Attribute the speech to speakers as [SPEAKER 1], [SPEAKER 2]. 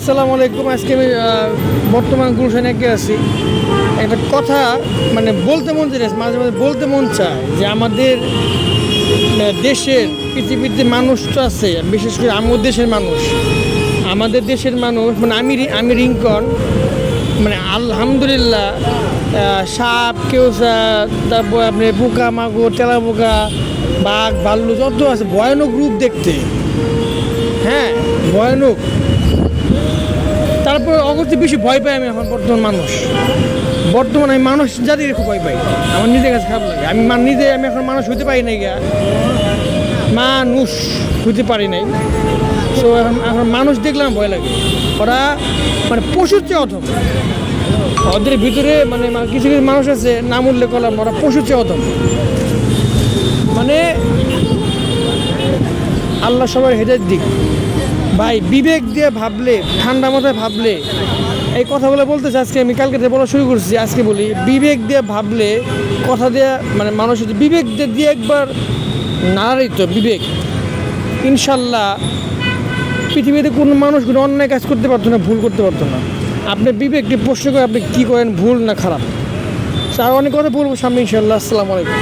[SPEAKER 1] আসসালামু আলাইকুম। আজকে আমি বর্তমান গুলশানে একে আছি। একটা কথা মানে বলতে মন চায়, মাঝে মাঝে বলতে মন চায় যে আমাদের দেশের পৃথিবীতে মানুষ তো আছে, বিশেষ করে আমার দেশের মানুষ, আমাদের দেশের মানুষ মানে আমি রিঙ্কন মানে আলহামদুলিল্লাহ সাপ কেউসা, তারপর আপনি পোকা মাগুর তেলা পোকা বাঘ ভাল্লু যত আছে ভয়ানক রূপ দেখতে, হ্যাঁ ভয়ানক। তারপর অগত্যা বেশি ভয় পাই আমি এখন বর্তমানে আমি মানুষ জাতির খুব ভয় পাই। আমার নিজের কাছে খারাপ লাগে। আমি আমি এখন মানুষ হইতে পারি নাই গা, মানুষ হইতে পারি নাই। তো এখন মানুষ দেখলাম ভয় লাগে। ওরা মানে পশুর চেয়ে অধম। ওদের ভিতরে মানে কিছু কিছু মানুষ আছে নাম উল্লেখ করলাম, ওরা পশুর চেয়ে অধম। মানে আল্লাহ সবার হেদায়েত দিক। ভাই বিবেক দিয়ে ভাবলে, ঠান্ডা মাথায় ভাবলে, এই কথাগুলো বলতেছে আজকে আমি কালকে থেকে বলা শুরু করছি। আজকে বলি বিবেক দিয়ে ভাবলে, কথা দিয়ে মানে মানুষ যদি বিবেক দিয়ে একবার নাড়িত বিবেক, ইনশাল্লাহ পৃথিবীতে কোনো মানুষ কোনো অন্যায় কাজ করতে পারতো না, ভুল করতে পারতো না। আপনি বিবেককে প্রশ্ন করে আপনি কী করেন, ভুল না খারাপ। আর অনেক কথা বলবো সামনে ইনশাল্লাহ। আসসালামু আলাইকুম।